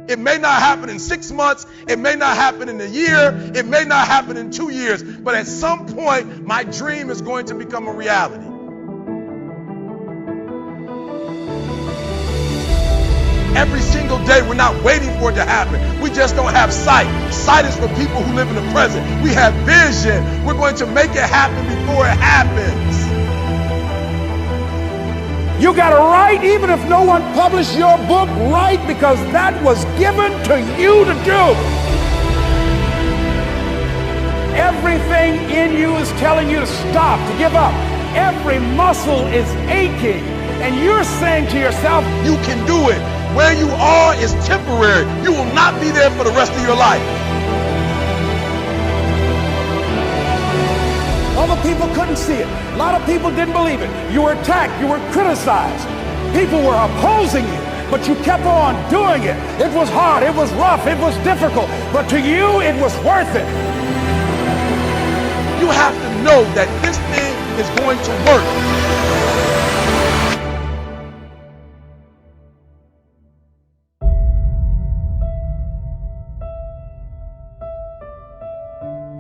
It may not happen in 6 months. It may not happen in a year. It may not happen in 2 years. But at some point, my dream is going to become a reality. Every single day, we're not waiting for it to happen. We just don't have sight. Sight is for people who live in the present. We have vision. We're going to make it happen before it happens. You got to write, even if no one published your book, write, because that was given to you to do. Everything in you is telling you to stop, to give up. Every muscle is aching, and you're saying to yourself, you can do it. Where you are is temporary. You will not be there for the rest of your life. Other people couldn't see it. A lot of people didn't believe it. You were attacked. You were criticized. People were opposing you, but you kept on doing it. It was hard. It was rough. It was difficult. But to you, it was worth it. You have to know that this thing is going to work.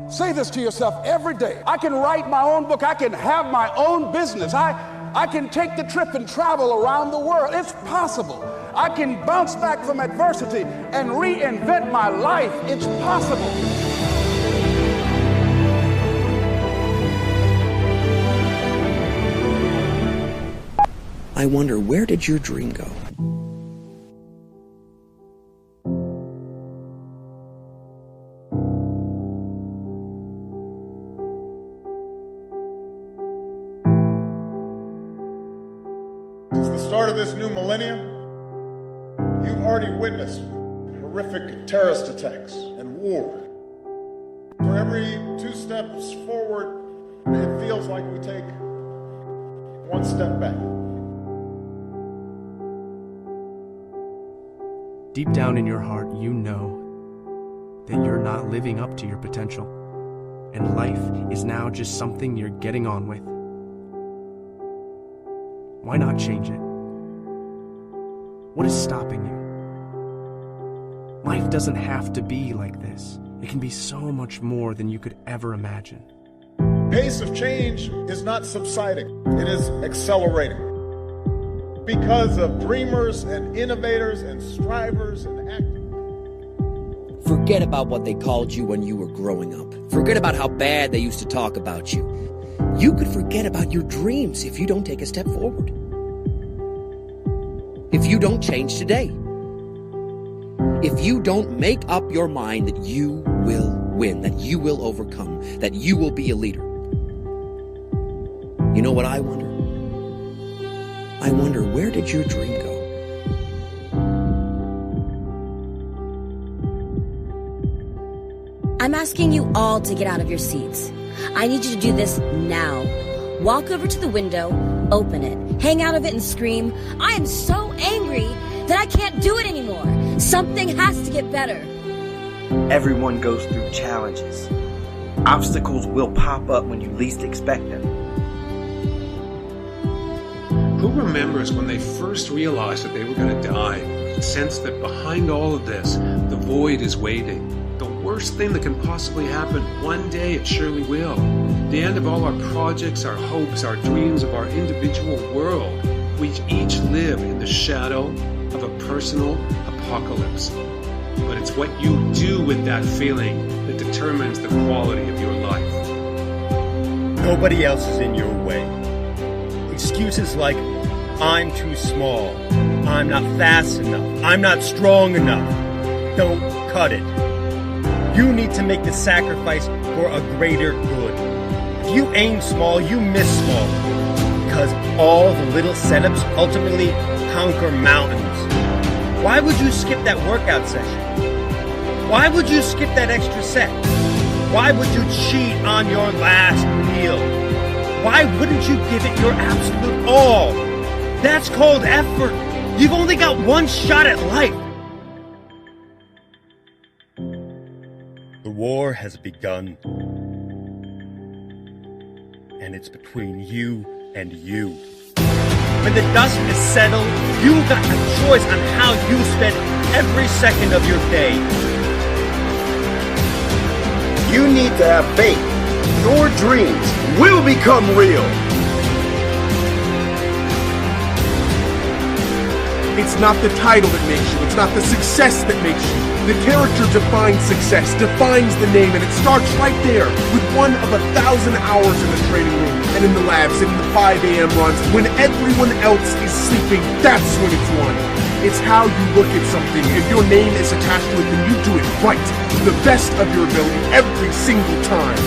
Say this to yourself every day. I can write my own book. I can have my own business. I can take the trip and travel around the world. It's possible. I can bounce back from adversity and reinvent my life. It's possible. I wonder, where did your dream go? Since the start of this new millennium, you've already witnessed horrific terrorist attacks and war. For every 2 steps forward, it feels like we take 1 step back. Deep down in your heart, you know that you're not living up to your potential, and life is now just something you're getting on with. Why not change it? What is stopping you? Life doesn't have to be like this. It can be so much more than you could ever imagine. Pace of change is not subsiding, it is accelerating. Because of dreamers and innovators and strivers and actors. Forget about what they called you when you were growing up. Forget about how bad they used to talk about you. You could forget about your dreams if you don't take a step forward. If you don't change today. If you don't make up your mind that you will win, that you will overcome, that you will be a leader. You know what I wonder? I wonder, where did your dream go? I'm asking you all to get out of your seats. I need you to do this now. Walk over to the window, open it, hang out of it and scream, I am so angry that I can't do it anymore. Something has to get better. Everyone goes through challenges. Obstacles will pop up when you least expect them. Who remembers when they first realized that they were going to die? The sense that behind all of this, the void is waiting. The worst thing that can possibly happen, one day it surely will. The end of all our projects, our hopes, our dreams of our individual world. We each live in the shadow of a personal apocalypse. But it's what you do with that feeling that determines the quality of your life. Nobody else is in your way. Excuses like, I'm too small, I'm not fast enough, I'm not strong enough, don't cut it. You need to make the sacrifice for a greater good. If you aim small, you miss small. Because all the little setups ultimately conquer mountains. Why would you skip that workout session? Why would you skip that extra set? Why would you cheat on your last meal? Why wouldn't you give it your absolute all? That's called effort. You've only got one shot at life. The war has begun. And it's between you and you. When the dust is settled, You got a choice on how you spend every second of your day. You need to have faith. Your dreams will become real. It's not the title that makes you. It's not the success that makes you. The character defines success, defines the name, and it starts right there with one of 1,000 hours in the training room and in the labs and in the 5 a.m. runs. When everyone else is sleeping, that's when it's won. It's how you look at something. If your name is attached to it, then you do it right, to the best of your ability, every single time.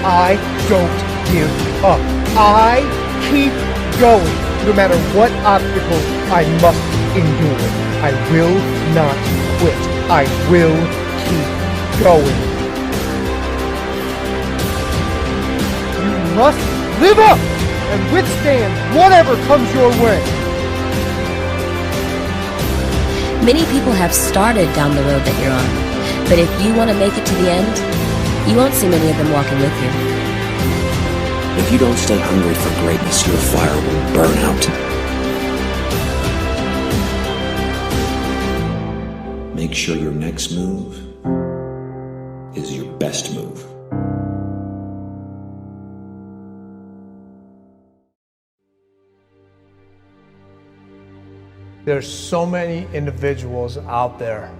I don't give up. I keep going, no matter what obstacles I must endure. I will not quit. I will keep going. You must live up and withstand whatever comes your way. Many people have started down the road that you're on, but if you want to make it to the end, you won't see many of them walking with you. If you don't stay hungry for greatness, your fire will burn out. Make sure your next move is your best move. There's so many individuals out there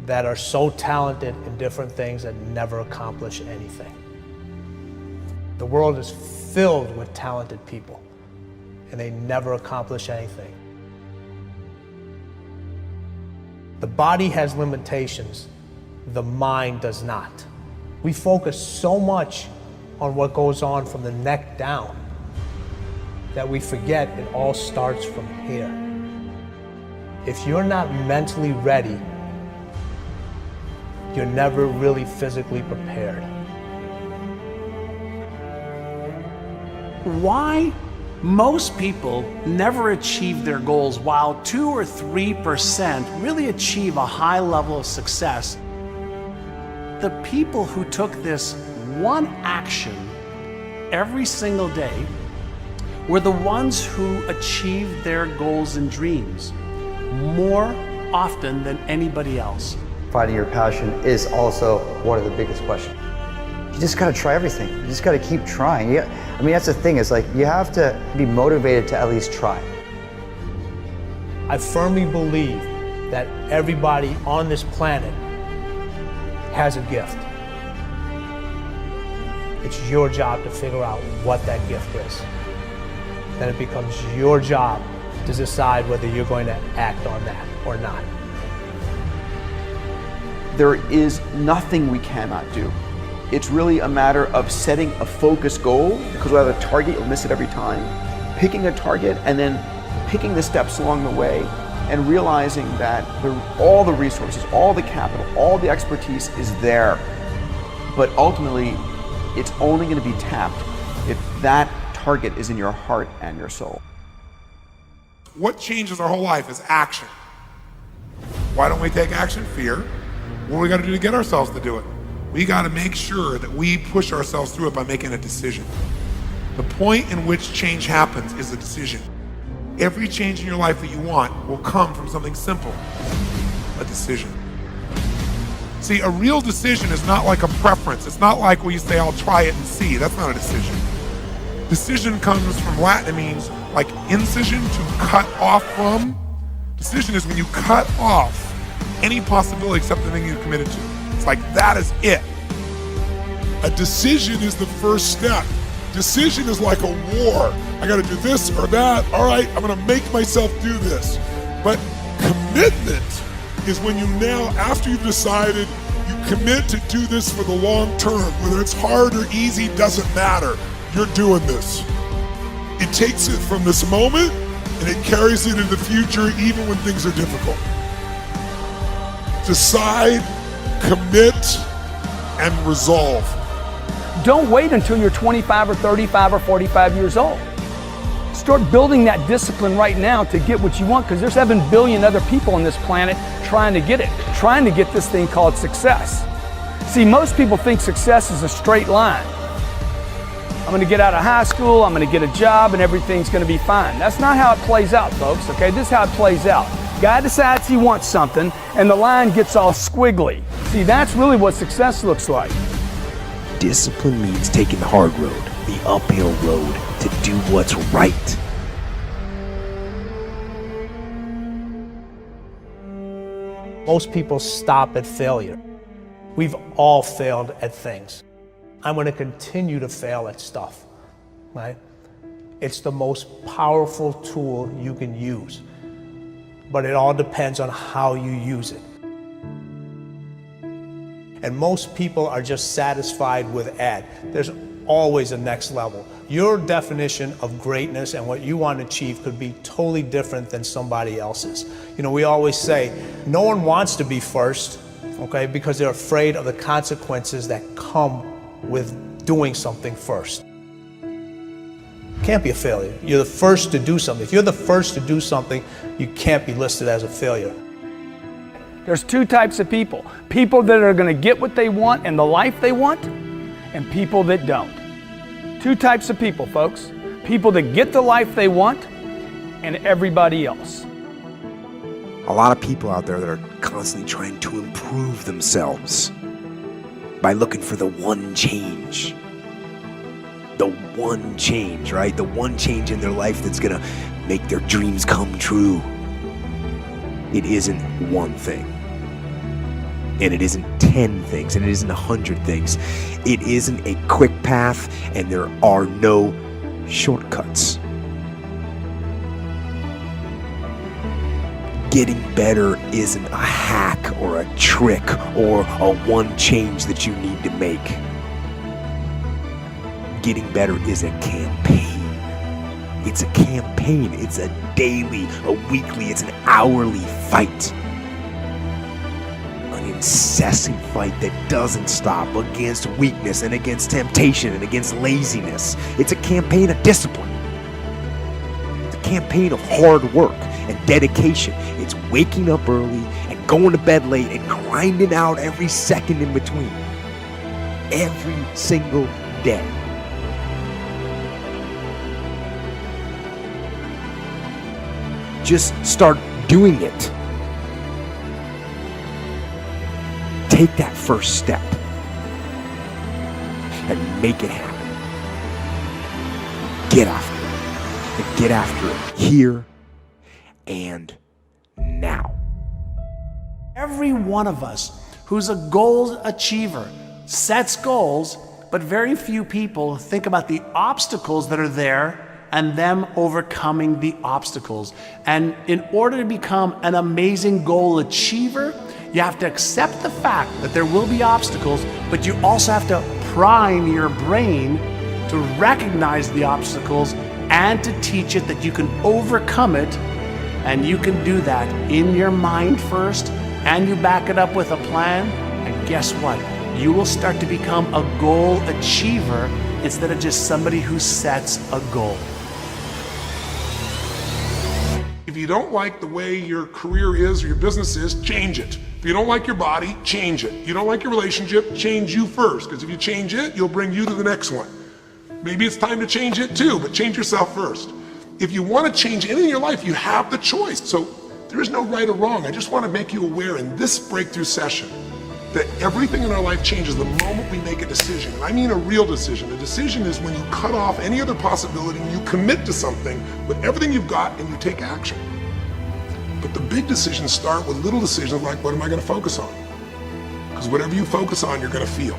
that are so talented in different things that never accomplish anything. The world is filled with talented people, and they never accomplish anything. The body has limitations, the mind does not. We focus so much on what goes on from the neck down that we forget it all starts from here. If you're not mentally ready, you're never really physically prepared. Why most people never achieve their goals, while 2 or 3% really achieve a high level of success. The people who took this one action every single day were the ones who achieved their goals and dreams more often than anybody else. Finding your passion is also one of the biggest questions. You just gotta try everything. You just gotta keep trying. I mean, that's the thing, is like, you have to be motivated to at least try. I firmly believe that everybody on this planet has a gift. It's your job to figure out what that gift is. Then it becomes your job to decide whether you're going to act on that or not. There is nothing we cannot do. It's really a matter of setting a focused goal, because without a target, you'll miss it every time. Picking a target and then picking the steps along the way and realizing that all the resources, all the capital, all the expertise is there. But ultimately, it's only going to be tapped if that target is in your heart and your soul. What changes our whole life is action. Why don't we take action? Fear. What do we got to do to get ourselves to do it? We got to make sure that we push ourselves through it by making a decision. The point in which change happens is a decision. Every change in your life that you want will come from something simple, a decision. See, a real decision is not like a preference. It's not like when you say, I'll try it and see. That's not a decision. Decision comes from Latin. It means like incision, to cut off from. Decision is when you cut off any possibility except the thing you're committed to. It's like, that is it. A decision is the first step. Decision is like a war. I gotta do this or that. All right, I'm gonna make myself do this. But commitment is when you now, after you've decided, you commit to do this for the long term. Whether it's hard or easy, doesn't matter. You're doing this. It takes it from this moment and it carries it into the future even when things are difficult. Decide, commit, and resolve. Don't wait until you're 25 or 35 or 45 years old. Start building that discipline right now to get what you want, because there's 7 billion other people on this planet trying to get it, trying to get this thing called success. See, most people think success is a straight line. I'm going to get out of high school, I'm going to get a job, and everything's going to be fine. That's not how it plays out, folks, okay? This is how it plays out. Guy decides he wants something, and the line gets all squiggly. See, that's really what success looks like. Discipline means taking the hard road, the uphill road, to do what's right. Most people stop at failure. We've all failed at things. I'm going to continue to fail at stuff, right? It's the most powerful tool you can use, but it all depends on how you use it. And most people are just satisfied with add. There's always a next level. Your definition of greatness and what you want to achieve could be totally different than somebody else's. You know, we always say, no one wants to be first, okay, because they're afraid of the consequences that come with doing something first. Can't be a failure. You're the first to do something. If you're the first to do something, you can't be listed as a failure. There's two types of people. People that are going to get what they want and the life they want, and people that don't. Two types of people, folks. People that get the life they want, and everybody else. A lot of people out there that are constantly trying to improve themselves by looking for the one change. The one change, right? The one change in their life that's gonna make their dreams come true. It isn't one thing. And it isn't 10 things, and it isn't 100 things. It isn't a quick path, and there are no shortcuts. Getting better isn't a hack or a trick or a one change that you need to make. Getting better is a campaign. It's a campaign. It's a daily, a weekly, it's an hourly fight. An incessant fight that doesn't stop against weakness and against temptation and against laziness. It's a campaign of discipline. It's a campaign of hard work and dedication. It's waking up early and going to bed late and grinding out every second in between. Every single day. Just start doing it. Take that first step and make it happen. Get after it. And get after it here and now. Every one of us who's a goal achiever sets goals, but very few people think about the obstacles that are there and them overcoming the obstacles. And in order to become an amazing goal achiever, you have to accept the fact that there will be obstacles, but you also have to prime your brain to recognize the obstacles and to teach it that you can overcome it. And you can do that in your mind first, and you back it up with a plan, and guess what? You will start to become a goal achiever instead of just somebody who sets a goal. If you don't like the way your career is or your business is, change it. If you don't like your body, change it. You don't like your relationship, change you first, because if you change it, you'll bring you to the next one. Maybe it's time to change it too, but change yourself first. If you want to change anything in your life, you have the choice. So there is no right or wrong. I just want to make you aware in this breakthrough session that everything in our life changes the moment we make a decision. And I mean a real decision. A decision is when you cut off any other possibility and you commit to something with everything you've got and you take action. But the big decisions start with little decisions like, what am I going to focus on? Because whatever you focus on, you're going to feel.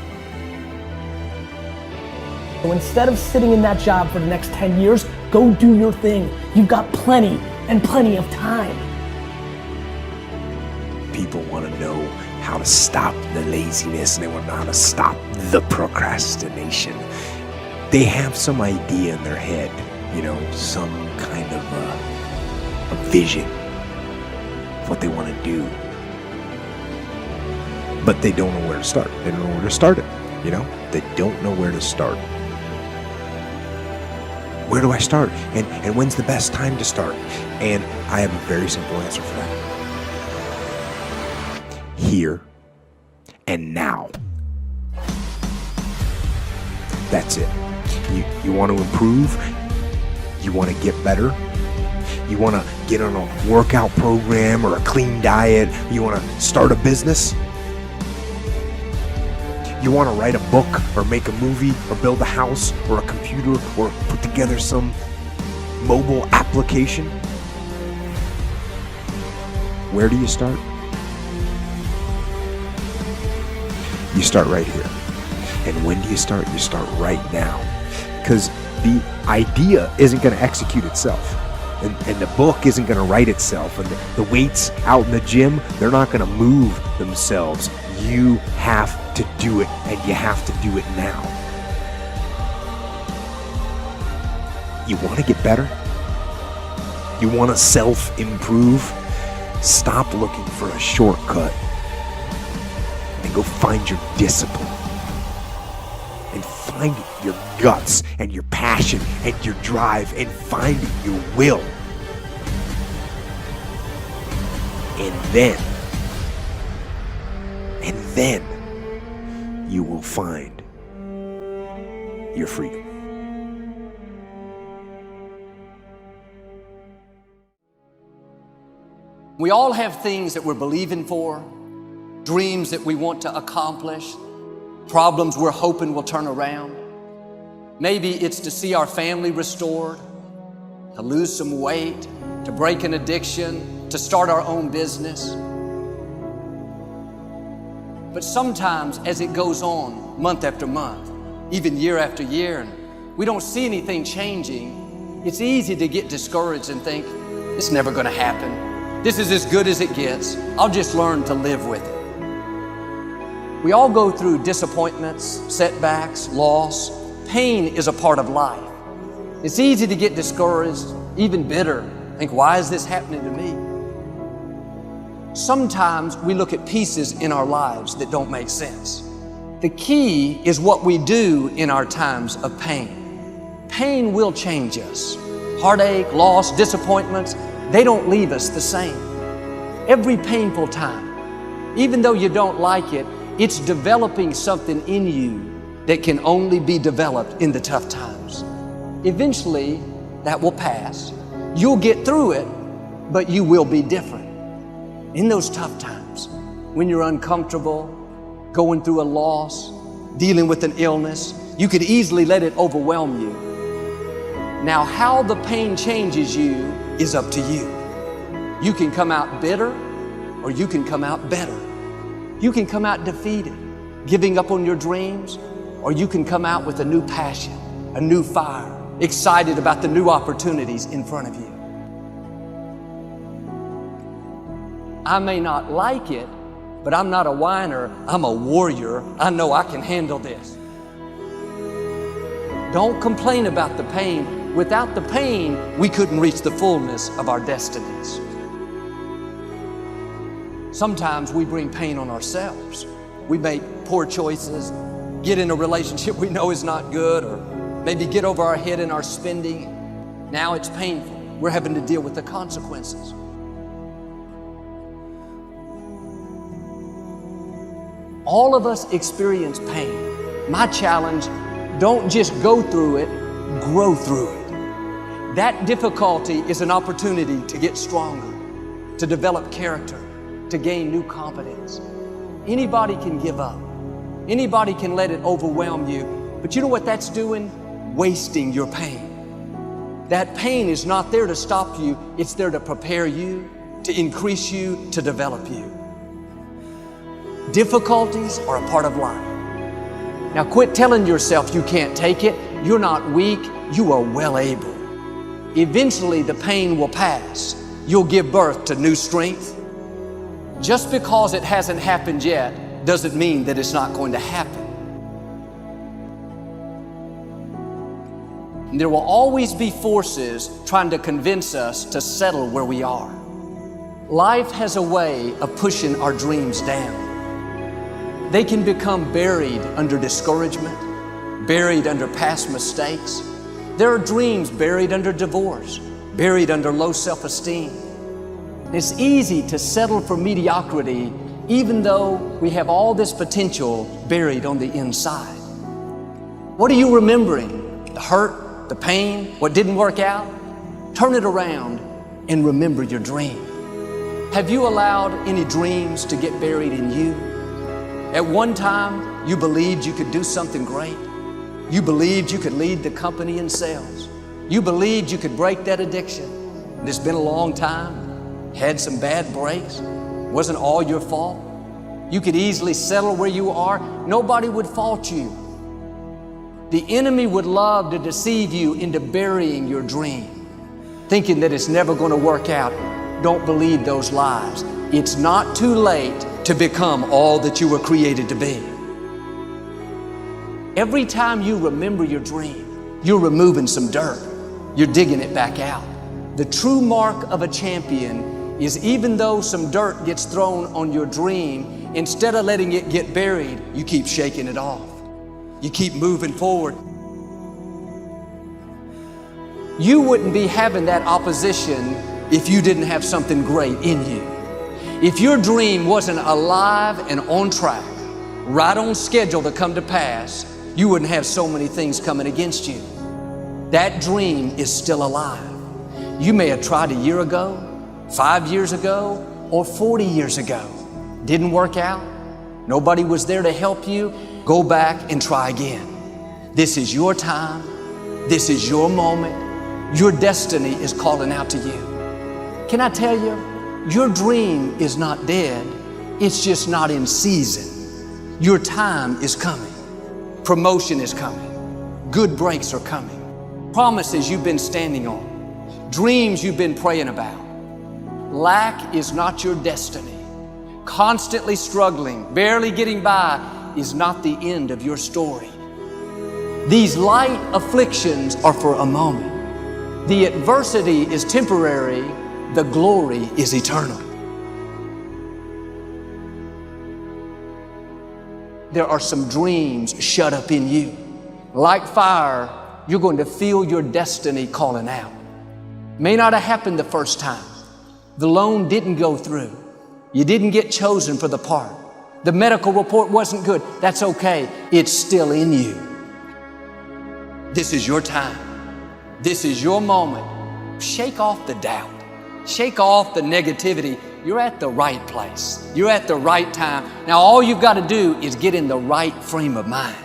So instead of sitting in that job for the next 10 years, go do your thing. You've got plenty and plenty of time. People want to know how to stop the laziness, and they want to know how to stop the procrastination. They have some idea in their head, you know, some kind of a vision of what they want to do. But they don't know where to start. They don't know where to start it, you know? They don't know where to start. Where do I start? And when's the best time to start? And I have a very simple answer for that. Here and now. That's it. You want to improve? You want to get better? You want to get on a workout program or a clean diet? You want to start a business? You want to write a book or make a movie or build a house or a computer or put together some mobile application? Where do you start? You start right here. And when do you start? You start right now. Because the idea isn't going to execute itself. And the book isn't going to write itself. And the weights out in the gym, they're not going to move themselves. You have to do it, and you have to do it now. You want to get better? You want to self-improve? Stop looking for a shortcut and go find your discipline. And find your guts and your passion and your drive and find your will. And then you will find your freedom. We all have things that we're believing for, dreams that we want to accomplish, problems we're hoping will turn around. Maybe it's to see our family restored, to lose some weight, to break an addiction, to start our own business. But sometimes as it goes on, month after month, even year after year, and we don't see anything changing, it's easy to get discouraged and think, it's never gonna happen. This is as good as it gets. I'll just learn to live with it. We all go through disappointments, setbacks, loss. Pain is a part of life. It's easy to get discouraged, even bitter. Think, why is this happening to me? Sometimes we look at pieces in our lives that don't make sense. The key is what we do in our times of pain. Pain will change us. Heartache, loss, disappointments, they don't leave us the same. Every painful time, even though you don't like it, it's developing something in you that can only be developed in the tough times. Eventually, that will pass. You'll get through it, but you will be different. In those tough times, when you're uncomfortable, going through a loss, dealing with an illness, you could easily let it overwhelm you. Now, how the pain changes you is up to you. You can come out bitter, or you can come out better. You can come out defeated, giving up on your dreams, or you can come out with a new passion, a new fire, excited about the new opportunities in front of you. I may not like it, but I'm not a whiner, I'm a warrior. I know I can handle this. Don't complain about the pain. Without the pain, we couldn't reach the fullness of our destinies. Sometimes we bring pain on ourselves. We make poor choices, get in a relationship we know is not good, or maybe get over our head in our spending. Now it's painful. We're having to deal with the consequences. All of us experience pain. My challenge, don't just go through it, grow through it. That difficulty is an opportunity to get stronger, to develop character, to gain new confidence. Anybody can give up. Anybody can let it overwhelm you. But you know what that's doing? Wasting your pain. That pain is not there to stop you. It's there to prepare you, to increase you, to develop you. Difficulties are a part of life. Now quit telling yourself you can't take it. You're not weak. You are well able. Eventually the pain will pass. You'll give birth to new strength. Just because it hasn't happened yet doesn't mean that it's not going to happen. And there will always be forces trying to convince us to settle where we are. Life has a way of pushing our dreams down. They can become buried under discouragement, buried under past mistakes. There are dreams buried under divorce, buried under low self-esteem. It's easy to settle for mediocrity even though we have all this potential buried on the inside. What are you remembering? the hurt, the pain, what didn't work out, turn it around and remember your dream. Have you allowed any dreams to get buried in you? At one time, you believed you could do something great. You believed you could lead the company in sales. You believed you could break that addiction. And it's been a long time, had some bad breaks, wasn't all your fault. You could easily settle where you are. Nobody would fault you. The enemy would love to deceive you into burying your dream, thinking that it's never going to work out. Don't believe those lies. It's not too late to become all that you were created to be. Every time you remember your dream, you're removing some dirt. You're digging it back out. The true mark of a champion is even though some dirt gets thrown on your dream, instead of letting it get buried, you keep shaking it off. You keep moving forward. You wouldn't be having that opposition if you didn't have something great in you. If your dream wasn't alive and on track, right on schedule to come to pass, you wouldn't have so many things coming against you. That dream is still alive. You may have tried a year ago, 5 years ago, or 40 years ago. Didn't work out. Nobody was there to help you. Go back and try again. This is your time. This is your moment. Your destiny is calling out to you. Can I tell you, your dream is not dead. It's just not in season. Your time is coming. Promotion is coming. Good breaks are coming. Promises you've been standing on. Dreams you've been praying about. Lack is not your destiny. Constantly struggling, barely getting by is not the end of your story. These light afflictions are for a moment. The adversity is temporary. The glory is eternal. There are some dreams shut up in you. Like fire, you're going to feel your destiny calling out. May not have happened the first time. The loan didn't go through. You didn't get chosen for the part. The medical report wasn't good. That's okay. It's still in you. This is your time. This is your moment. Shake off the doubt. Shake off the negativity. You're at the right place. You're at the right time. Now all you've got to do is get in the right frame of mind.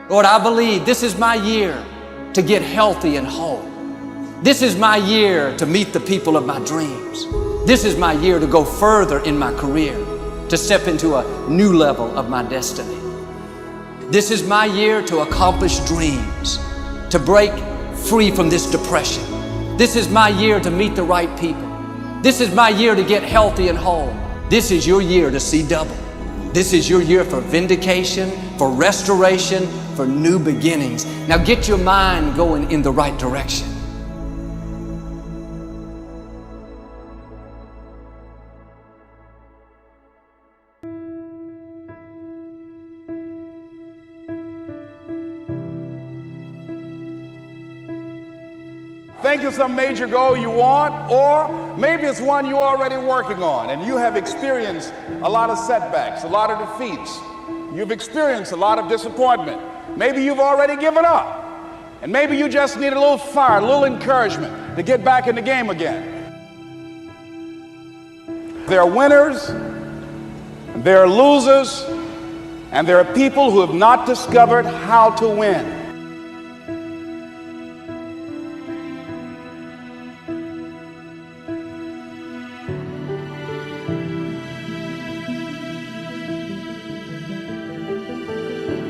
Lord, I believe this is my year to get healthy and whole. This is my year to meet the people of my dreams. This is my year to go further in my career, to step into a new level of my destiny. This is my year to accomplish dreams, to break free from this depression. This is my year to meet the right people. This is my year to get healthy and whole. This is your year to see double. This is your year for vindication, for restoration, for new beginnings. Now get your mind going in the right direction. Think of some major goal you want, or maybe it's one you're already working on and you have experienced a lot of setbacks, a lot of defeats. You've experienced a lot of disappointment. Maybe you've already given up, and maybe you just need a little fire, a little encouragement to get back in the game again. There are winners, and there are losers, and there are people who have not discovered how to win.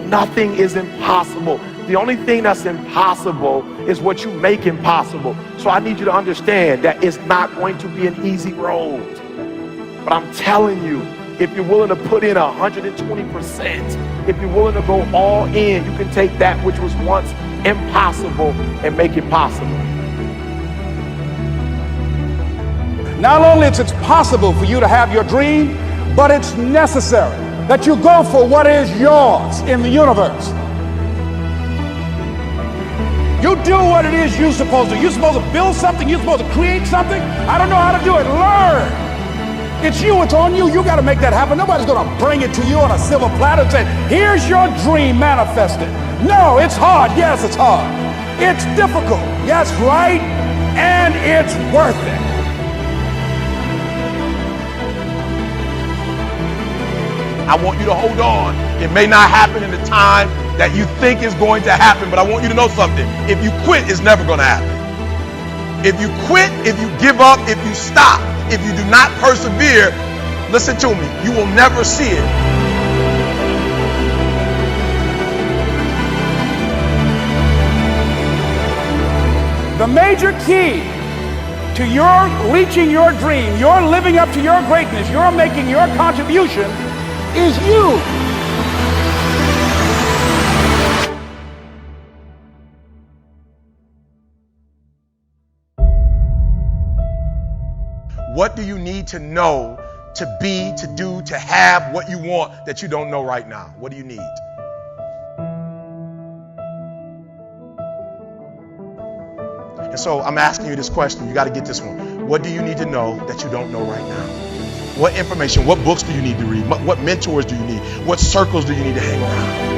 Nothing is impossible. The only thing that's impossible is what you make impossible. So I need you to understand that it's not going to be an easy road. But I'm telling you, if you're willing to put in 120%, if you're willing to go all in, you can take that which was once impossible and make it possible. Not only is it possible for you to have your dream, but it's necessary that you go for what is yours in the universe. You do what it is you're supposed to. You're supposed to build something. You're supposed to create something. I don't know how to do it. Learn. It's you. It's on you. You got to make that happen. Nobody's going to bring it to you on a silver platter and say, here's your dream manifested. No, it's hard. Yes, it's hard. It's difficult. Yes, right? And it's worth it. I want you to hold on. It may not happen in the time that you think is going to happen, but I want you to know something. If you quit, it's never going to happen. If you quit, if you give up, if you stop, if you do not persevere, listen to me, you will never see it. The major key to your reaching your dream, your living up to your greatness, your making your contribution is you. What do you need to know to be, to do, to have what you want that you don't know right now? What do you need? And so I'm asking you this question. You got to get this one. What do you need to know that you don't know right now? What information, what books do you need to read? What mentors do you need? What circles do you need to hang around?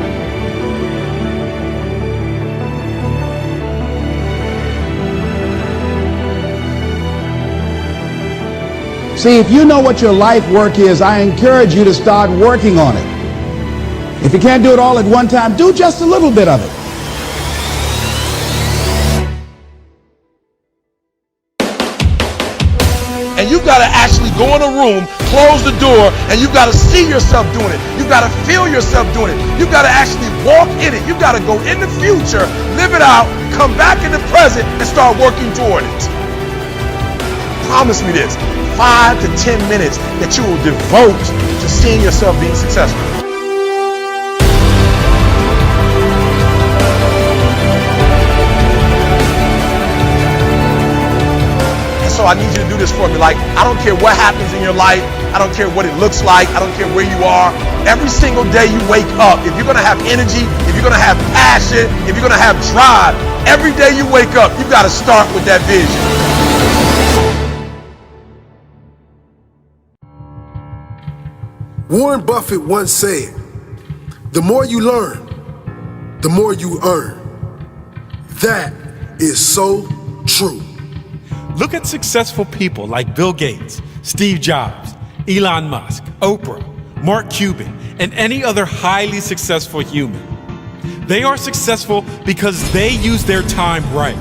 See, if you know what your life work is, I encourage you to start working on it. If you can't do it all at one time, do just a little bit of it. And you've got to actually go in a room, close the door, and you've got to see yourself doing it. You've got to feel yourself doing it. You've got to actually walk in it. You've got to go in the future, live it out, come back in the present, and start working toward it. Promise me this, 5 to 10 minutes that you will devote to seeing yourself being successful. So I need you to do this for me. Like, I don't care what happens in your life. I don't care what it looks like. I don't care where you are. Every single day you wake up, if you're going to have energy, if you're going to have passion, if you're going to have drive, every day you wake up, you've got to start with that vision. Warren Buffett once said, "The more you learn, the more you earn." That is so true. Look at successful people like Bill Gates, Steve Jobs, Elon Musk, Oprah, Mark Cuban, and any other highly successful human. They are successful because they use their time right.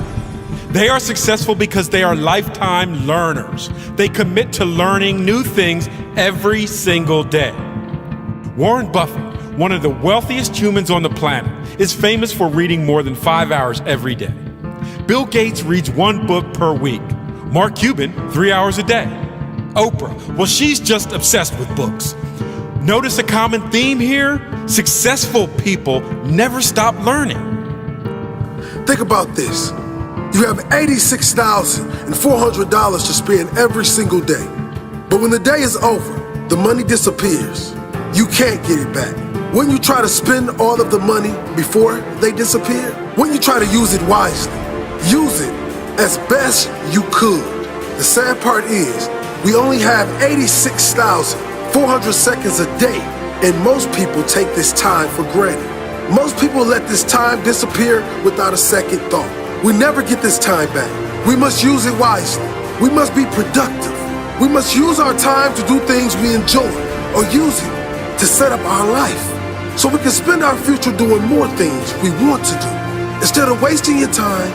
They are successful because they are lifetime learners. They commit to learning new things every single day. Warren Buffett, one of the wealthiest humans on the planet, is famous for reading more than 5 hours every day. Bill Gates reads 1 book per week. Mark Cuban, 3 hours a day. Oprah, well, she's just obsessed with books. Notice a common theme here? Successful people never stop learning. Think about this. You have $86,400 to spend every single day. But when the day is over, the money disappears. You can't get it back. When you try to spend all of the money before they disappear, when you try to use it wisely, use it as best you could. The sad part is, we only have 86,400 seconds a day, and most people take this time for granted. Most people let this time disappear without a second thought. We never get this time back. We must use it wisely. We must be productive. We must use our time to do things we enjoy, or use it to set up our life so we can spend our future doing more things we want to do. Instead of wasting your time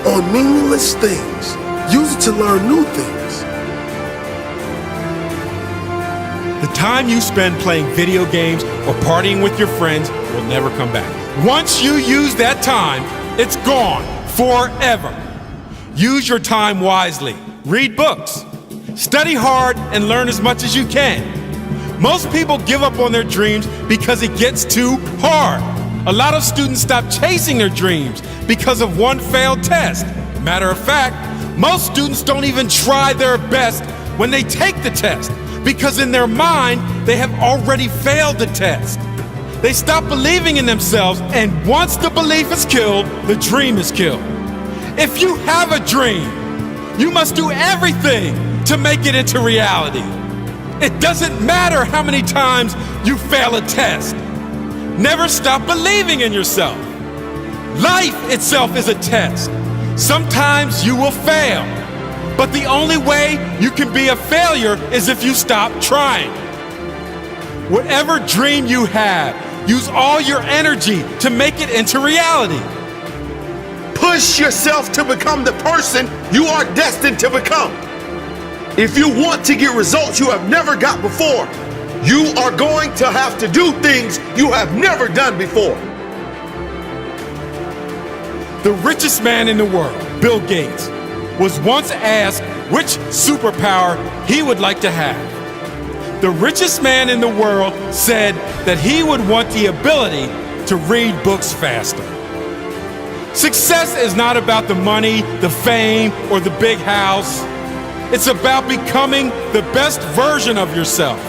on meaningless things, use it to learn new things. The time you spend playing video games or partying with your friends will never come back. Once you use that time, it's gone forever. Use your time wisely. Read books. Study hard and learn as much as you can. Most people give up on their dreams because it gets too hard. A lot of students stop chasing their dreams because of one failed test. Matter of fact, most students don't even try their best when they take the test because in their mind, they have already failed the test. They stop believing in themselves, and once the belief is killed, the dream is killed. If you have a dream, you must do everything to make it into reality. It doesn't matter how many times you fail a test. Never stop believing in yourself. Life itself is a test. Sometimes you will fail, but the only way you can be a failure is if you stop trying. Whatever dream you have, use all your energy to make it into reality. Push yourself to become the person you are destined to become. If you want to get results you have never got before, you are going to have to do things you have never done before. The richest man in the world, Bill Gates, was once asked which superpower he would like to have. The richest man in the world said that he would want the ability to read books faster. Success is not about the money, the fame, or the big house. It's about becoming the best version of yourself.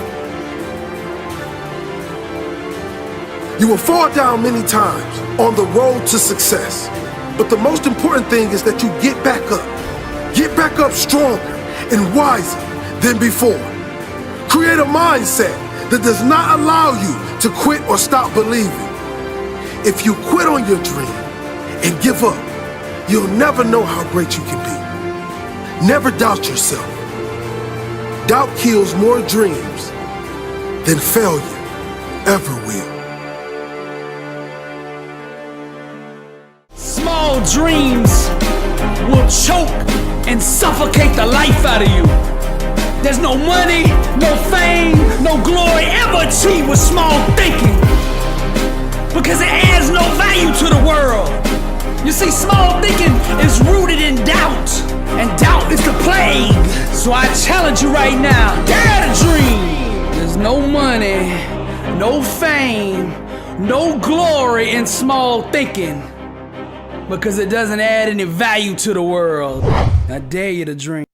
You will fall down many times on the road to success. But the most important thing is that you get back up. Get back up stronger and wiser than before. Create a mindset that does not allow you to quit or stop believing. If you quit on your dream and give up, you'll never know how great you can be. Never doubt yourself. Doubt kills more dreams than failure ever will. Small dreams will choke and suffocate the life out of you. There's no money, no fame, no glory ever achieved with small thinking, because it adds no value to the world. You see, small thinking is rooted in doubt, and doubt is the plague. So I challenge you right now, dare to dream. There's no money, no fame, no glory in small thinking, because it doesn't add any value to the world. I dare you to dream.